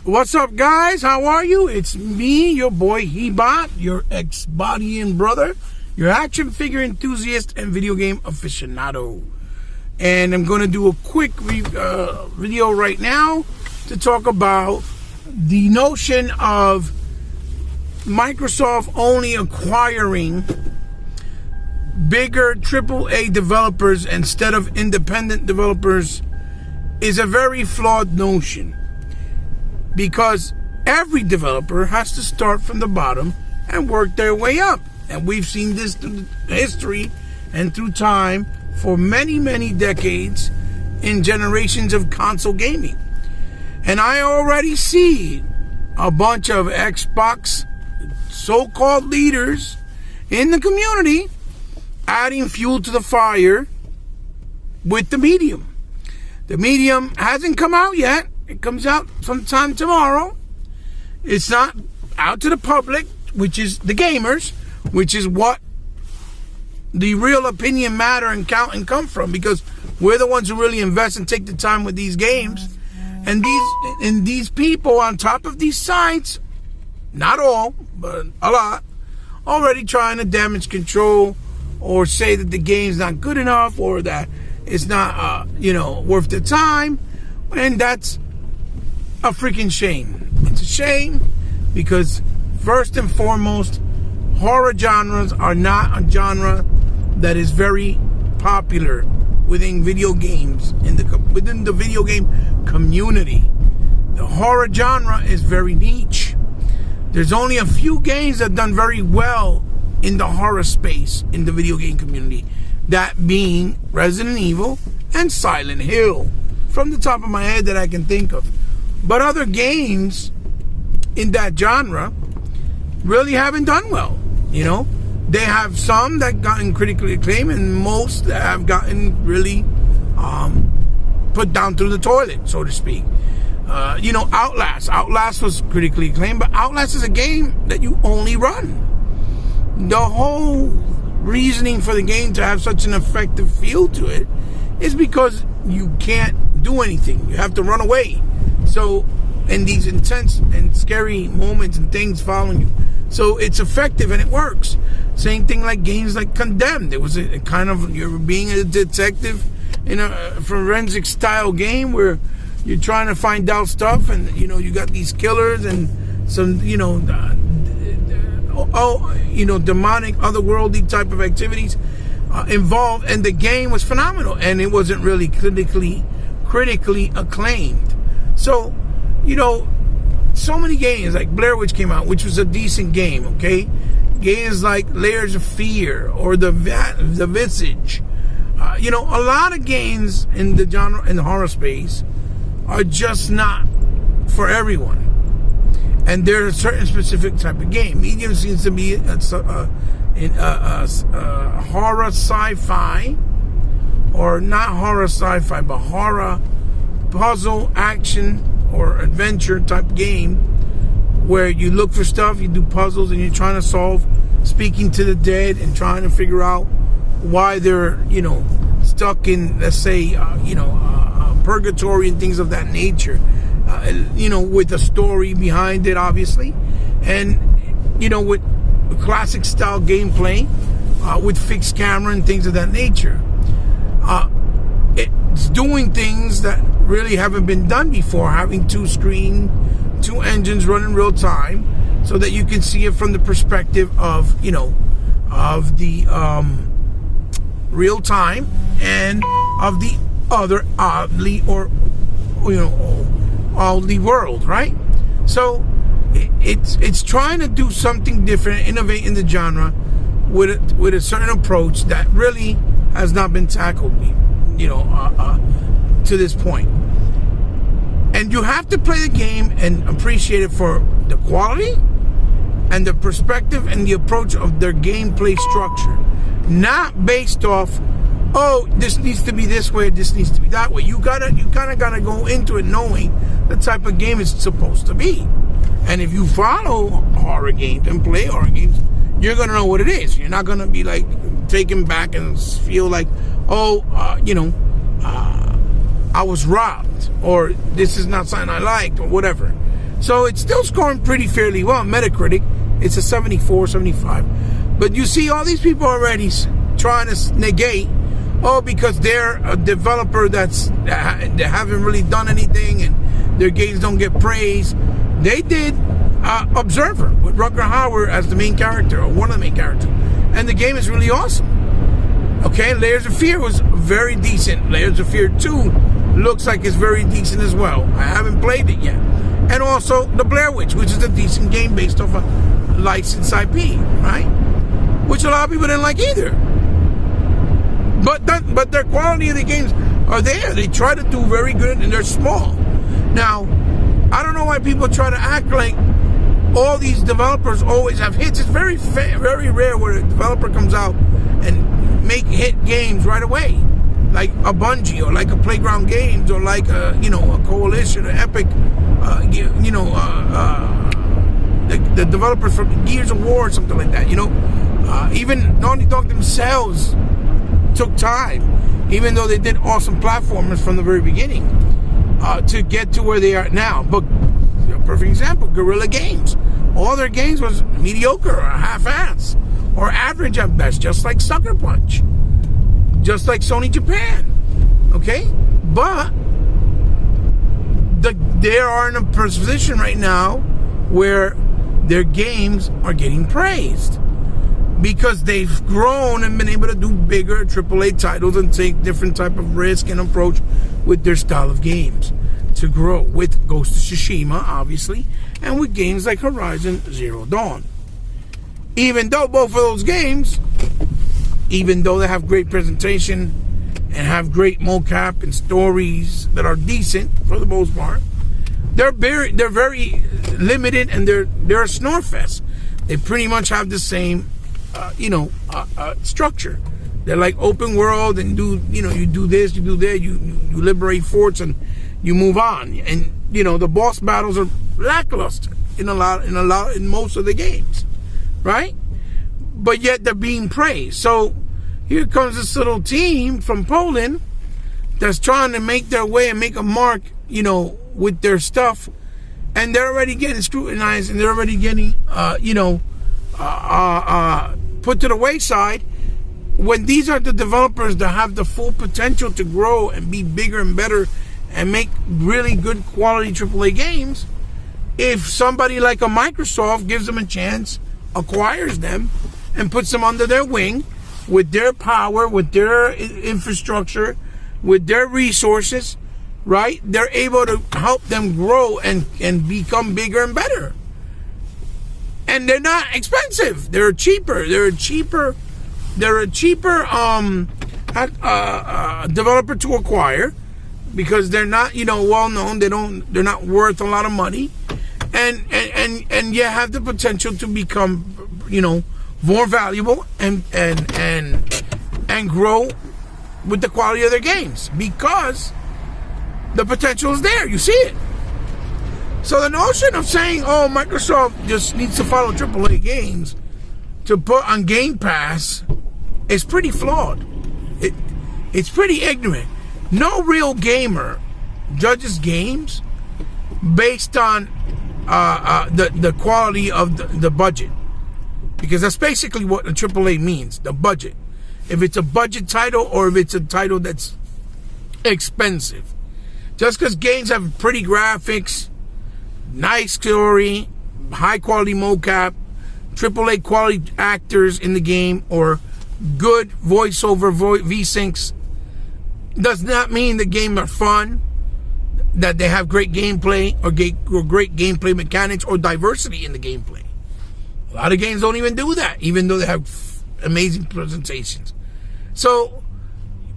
What's up, guys? How are you? It's me, your boy Hebot, your ex-bodying brother, your action figure enthusiast and video game aficionado. And I'm going to do a quick video right now to talk about the notion of Microsoft only acquiring bigger AAA developers instead of independent developers is a very flawed notion. Because every developer has to start from the bottom and work their way up. And we've seen this through history and through time for many, many decades in generations of console gaming. And I already see a bunch of Xbox so-called leaders in the community adding fuel to the fire with the medium. The medium hasn't come out yet. It comes out sometime tomorrow. It's not out to the public, which is the gamers, which is what the real opinion matter and count and come from, because we're the ones who really invest and take the time with these games. And these people on top of these sites, not all, but a lot, already trying to damage control or say that the game's not good enough or that it's not worth the time. And that's a freaking shame. It's a shame because first and foremost, horror genres are not a genre that is very popular within video games, within the video game community. The horror genre is very niche. There's only a few games that have done very well in the horror space in the video game community, that being Resident Evil and Silent Hill, from the top of my head that I can think of. But other games in that genre really haven't done well. They have some that gotten critically acclaimed and most that have gotten really put down through the toilet, so to speak. Outlast. Outlast was critically acclaimed, but Outlast is a game that you only run. The whole reasoning for the game to have such an effective feel to it is because you can't do anything. You have to run away. So, and these intense and scary moments and things following you. So it's effective and it works. Same thing like games like Condemned. It was a kind of, you're being a detective in a forensic style game where you're trying to find out stuff and, you got these killers and some, demonic, otherworldly type of activities involved. And the game was phenomenal and it wasn't really critically acclaimed. So, so many games like Blair Witch came out, which was a decent game, okay? Games like Layers of Fear or The Visage. A lot of games in the genre, in the horror space, are just not for everyone. And there's a certain specific type of game. Medium seems to be horror sci-fi, or not horror sci-fi, but horror puzzle, action, or adventure type game where you look for stuff, you do puzzles, and you're trying to solve, speaking to the dead and trying to figure out why they're, stuck in, let's say, purgatory and things of that nature, with a story behind it, obviously, and, with classic style gameplay, with fixed camera and things of that nature. It's doing things that really haven't been done before, having two engines running real time so that you can see it from the perspective of, of the real time and of the other oddly world, right? So it's trying to do something different, innovate in the genre with a certain approach that really has not been tackled to this point. And you have to play the game and appreciate it for the quality and the perspective and the approach of their gameplay structure, not based off, oh, this needs to be this way, this needs to be that way. You kind of gotta go into it knowing the type of game it's supposed to be. And if you follow horror games and play horror games, you're gonna know what it is. You're not gonna be like taken back and feel like, I was robbed, or this is not something I liked, or whatever. So it's still scoring pretty fairly well. Metacritic, it's a 74, 75. But you see all these people already trying to negate, because they're a developer they haven't really done anything and their games don't get praised. They did Observer with Rutger Hauer as the main character, or one of the main characters. And the game is really awesome. Okay, Layers of Fear was very decent. Layers of Fear 2 looks like it's very decent as well. I haven't played it yet. And also The Blair Witch, which is a decent game based off a licensed IP, right? Which a lot of people didn't like either. But their quality of the games are there. They try to do very good, and they're small. Now, I don't know why people try to act like all these developers always have hits. It's very rare where a developer comes out and make hit games right away, like a Bungie or like a Playground Games or like a Coalition or Epic, the developers from Gears of War or something like that. Even Naughty Dog themselves took time, even though they did awesome platformers from the very beginning, to get to where they are now. But a perfect example, Guerrilla Games. All their games was mediocre or half-ass or average at best, just like Sucker Punch, just like Sony Japan. Okay, but they are in a position right now where their games are getting praised because they've grown and been able to do bigger AAA titles and take different type of risk and approach with their style of games to grow, with Ghost of Tsushima, obviously, and with games like Horizon Zero Dawn. Even though both of those games, even though they have great presentation and have great mocap and stories that are decent for the most part, they're very limited, and they're a snore fest. They pretty much have the same structure. They're like open world, and you do this, you do that, you liberate forts and you move on. And the boss battles are lackluster in most of the games, right? But yet they're being praised. So here comes this little team from Poland that's trying to make their way and make a mark, with their stuff, and they're already getting scrutinized, and they're already getting put to the wayside, when these are the developers that have the full potential to grow and be bigger and better and make really good quality AAA games. If somebody like a Microsoft gives them a chance, acquires them, and puts them under their wing with their power, with their infrastructure, with their resources, right? They're able to help them grow and become bigger and better. And they're not expensive. They're cheaper. They're a cheaper developer to acquire, because they're not, well known. They're not worth a lot of money, and you have the potential to become, more valuable and grow with the quality of their games, because the potential is there. You see it. So the notion of saying, Microsoft just needs to follow AAA games to put on Game Pass is pretty flawed. It's pretty ignorant. No real gamer judges games based on the quality of the budget, because that's basically what a AAA means, the budget. If it's a budget title or if it's a title that's expensive. Just because games have pretty graphics, nice story, high quality mocap, AAA quality actors in the game, or good voiceover V-Syncs, does not mean the game are fun, that they have great gameplay or great gameplay mechanics or diversity in the gameplay. A lot of games don't even do that, even though they have amazing presentations. So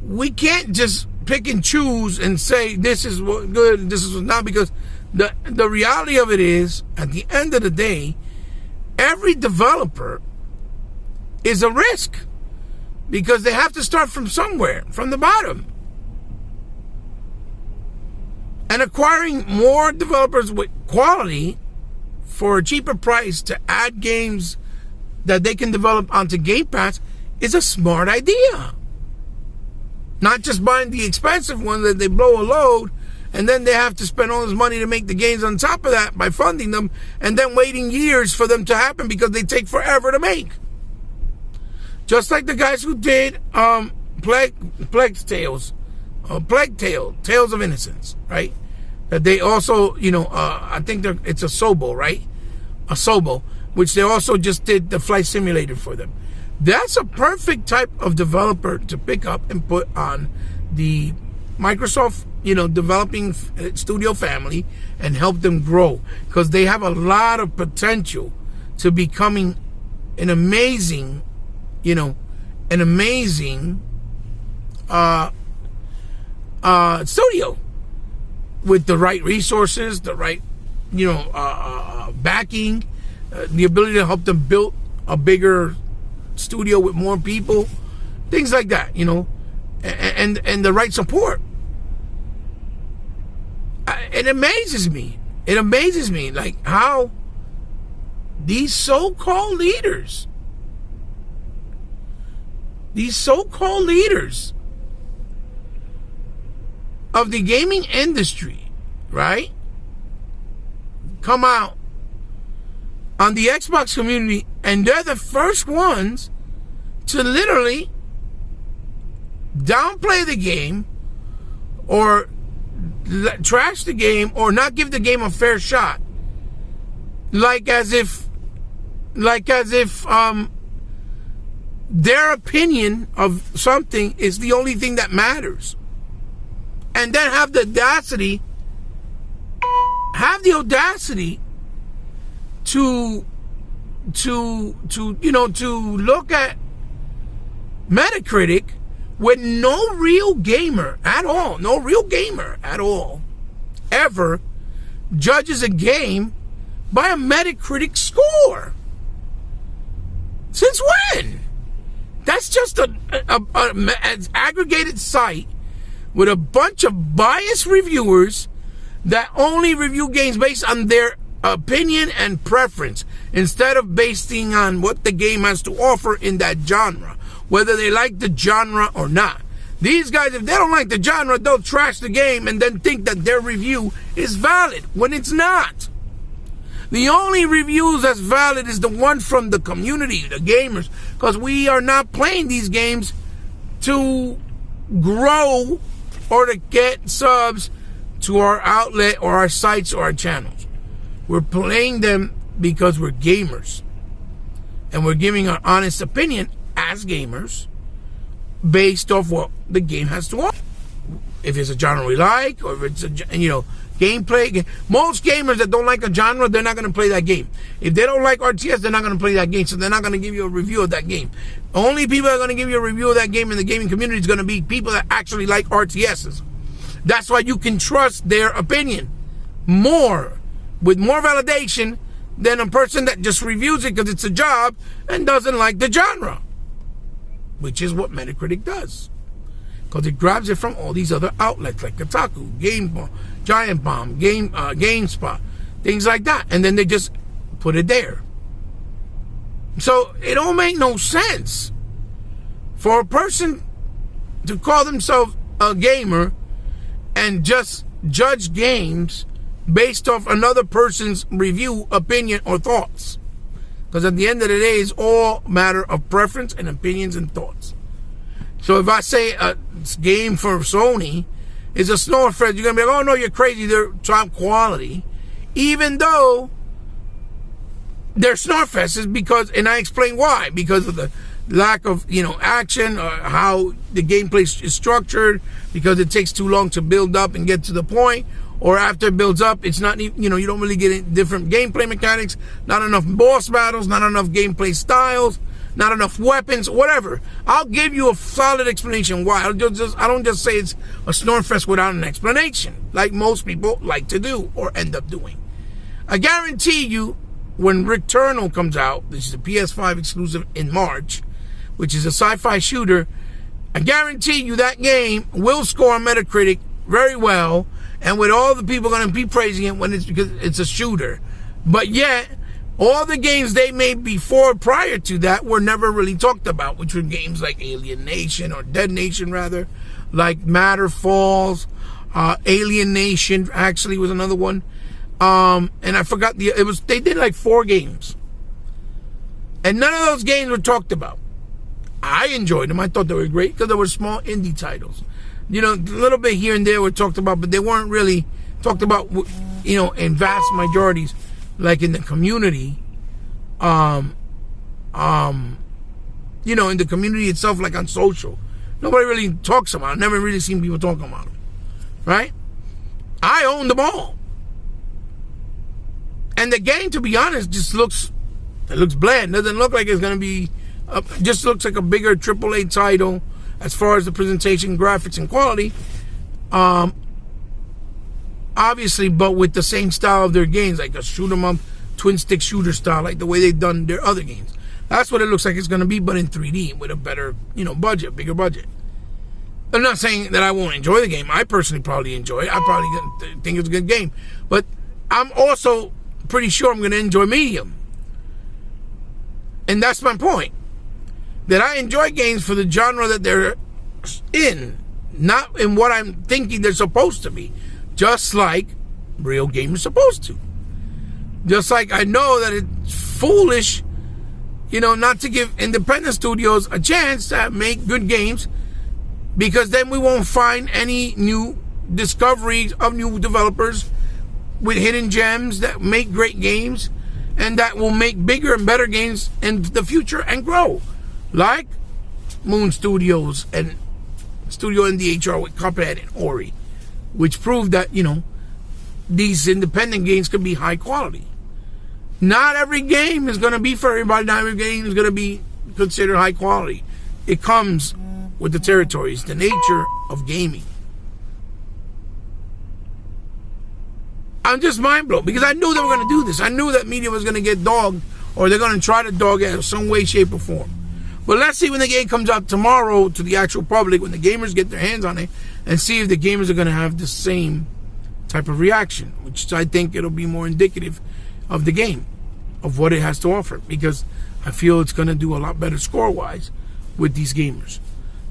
we can't just pick and choose and say this is what good, this is what not, because the reality of it is, at the end of the day, every developer is a risk, because they have to start from somewhere, from the bottom. And acquiring more developers with quality for a cheaper price to add games that they can develop onto Game Pass is a smart idea. Not just buying the expensive one that they blow a load And then they have to spend all this money to make the games on top of that by funding them, and then waiting years for them to happen because they take forever to make. Just like the guys who did Plague Tales, Tales of Innocence, right? That they also, I think it's a Sobo, right? A Sobo, which they also just did the flight simulator for them. That's a perfect type of developer to pick up and put on the Microsoft, developing studio family and help them grow, because they have a lot of potential to becoming an amazing, studio with the right resources, the right, backing, the ability to help them build a bigger studio with more people, things like that, and the right support. It amazes me. Like how these so-called leaders of the gaming industry, right, come out on the Xbox community, and they're the first ones to literally downplay the game or trash the game or not give the game a fair shot, like as if their opinion of something is the only thing that matters, and then have the audacity to look at Metacritic when no real gamer at all ever judges a game by a Metacritic score. Since when? That's just an aggregated site with a bunch of biased reviewers that only review games based on their opinion and preference, instead of basing on what the game has to offer in that genre, whether they like the genre or not. These guys, if they don't like the genre, they'll trash the game and then think that their review is valid when it's not. The only reviews that's valid is the one from the community, the gamers, because we are not playing these games to grow or to get subs to our outlet or our sites or our channels. We're playing them because we're gamers, and we're giving our honest opinion as gamers based off what the game has to offer. If it's a genre we like, or if it's a gameplay. Most gamers that don't like a genre, they're not going to play that game. If they don't like RTS, they're not going to play that game, so they're not going to give you a review of that game. Only people that are going to give you a review of that game in the gaming community is going to be people that actually like RTSs. That's why you can trust their opinion with more validation than a person that just reviews it because it's a job and doesn't like the genre, which is what Metacritic does, because it grabs it from all these other outlets like Kotaku, Giant Bomb, GameSpot, things like that, and then they just put it there. So it don't make no sense for a person to call themselves a gamer and just judge games based off another person's review, opinion, or thoughts. Because at the end of the day, it's all matter of preference and opinions and thoughts. So if I say a game for Sony is a Snowfest, you're going to be like, oh no, you're crazy, they're top quality. Even though they're Snowfests, because, and I explain why, because of the lack of, action, or how the gameplay is structured, because it takes too long to build up and get to the point. Or after it builds up, it's not, you don't really get different gameplay mechanics, not enough boss battles, not enough gameplay styles, not enough weapons, whatever. I'll give you a solid explanation why. I don't just say it's a Snorfest without an explanation, like most people like to do or end up doing. I guarantee you, when Returnal comes out, this is a PS5 exclusive in March, which is a sci-fi shooter, I guarantee you that game will score on Metacritic very well, and with all the people going to be praising it when it's because it's a shooter. But yet, all the games they made prior to that were never really talked about, which were games like Alien Nation, or Dead Nation rather, like Matter Falls, Alien Nation actually was another one. And I forgot they did like 4 games. And none of those games were talked about. I enjoyed them. I thought they were great because they were small indie titles. You know, a little bit here and there were talked about, but they weren't really talked about, you know, in vast majorities, like in the community. You know, in the community itself, like on social. Nobody really talks about it. Never really seen people talking about them. Right? I own them all. And the game, to be honest, just looks bland. Doesn't look like it's going to be, just looks like a bigger AAA title as far as the presentation, graphics, and quality. Obviously, but with the same style of their games, like a shoot 'em up, twin stick shooter style, like the way they've done their other games. That's what it looks like it's going to be, but in 3D with a better, you know, budget, bigger budget. I'm not saying that I won't enjoy the game. I personally probably enjoy it. I probably think it's a good game. But I'm also pretty sure I'm going to enjoy medium. And that's my point. That I enjoy games for the genre that they're in, not in what I'm thinking they're supposed to be. Just like real games are supposed to. Just like I know that it's foolish, you know, not to give independent studios a chance to make good games, because then we won't find any new discoveries of new developers with hidden gems that make great games and that will make bigger and better games in the future and grow. Like Moon Studios and Studio NDHR with Cuphead and Ori, which proved that, you know, these independent games can be high quality. Not every game is going to be for everybody. Not every game is going to be considered high quality. It comes with the territories, the nature of gaming. I'm just mind blown because I knew they were going to do this. I knew that media was going to get dogged, or they're going to try to dog it in some way, shape, or form. But let's see when the game comes out tomorrow to the actual public, when the gamers get their hands on it, and see if the gamers are going to have the same type of reaction, which I think it'll be more indicative of the game, of what it has to offer, because I feel it's going to do a lot better score-wise with these gamers.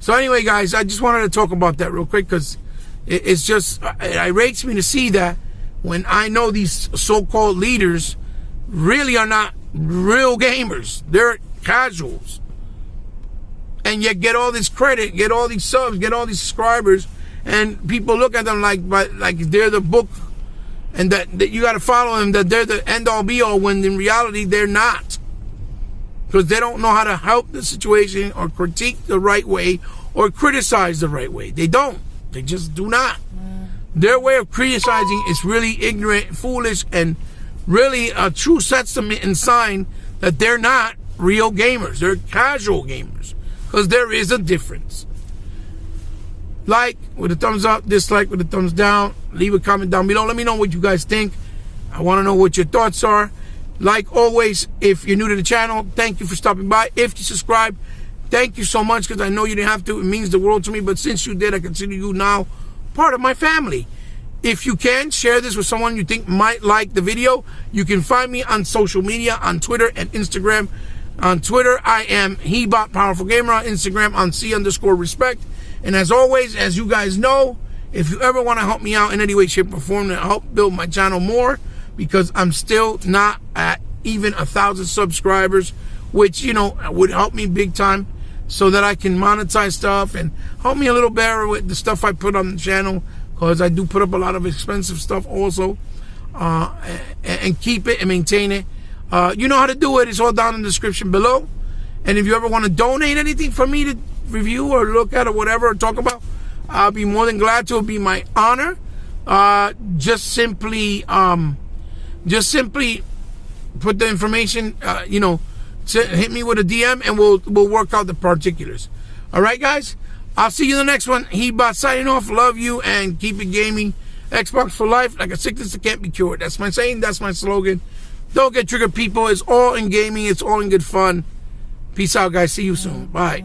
So anyway, guys, I just wanted to talk about that real quick, because it's just, it irritates me to see that when I know these so-called leaders really are not real gamers. They're casuals. And yet get all this credit, get all these subs, get all these subscribers, and people look at them like they're the book, and that you got to follow them, that they're the end-all be-all, when in reality they're not. Because they don't know how to help the situation or critique the right way or criticize the right way. They don't. They just do not. Their way of criticizing is really ignorant, foolish, and really a true testament and sign that they're not real gamers. They're casual gamers. Because there is a difference. Like with a thumbs up, dislike with a thumbs down. Leave a comment down below. Let me know what you guys think. I want to know what your thoughts are. Like always, if you're new to the channel, thank you for stopping by. If you subscribe, thank you so much, because I know you didn't have to. It means the world to me. But since you did, I consider you now part of my family. If you can, share this with someone you think might like the video. You can find me on social media, on Twitter and Instagram. On Twitter, I am Hebot Powerful Gamer. On Instagram, on C_respect. And as always, as you guys know, if you ever want to help me out in any way, shape, or form to help build my channel more, because I'm still not at even 1,000 subscribers, which, you know, would help me big time, so that I can monetize stuff and help me a little better with the stuff I put on the channel, because I do put up a lot of expensive stuff also, and keep it and maintain it. You know how to do it. It's all down in the description below. And if you ever want to donate anything for me to review or look at or whatever or talk about, I'll be more than glad to. It'll be my honor. Just simply put the information, you know, hit me with a DM, and we'll work out the particulars. All right, guys? I'll see you in the next one. Hebot signing off. Love you, and keep it gaming. Xbox for life, like a sickness that can't be cured. That's my saying. That's my slogan. Don't get triggered, people. It's all in gaming. It's all in good fun. Peace out, guys. See you soon. Bye.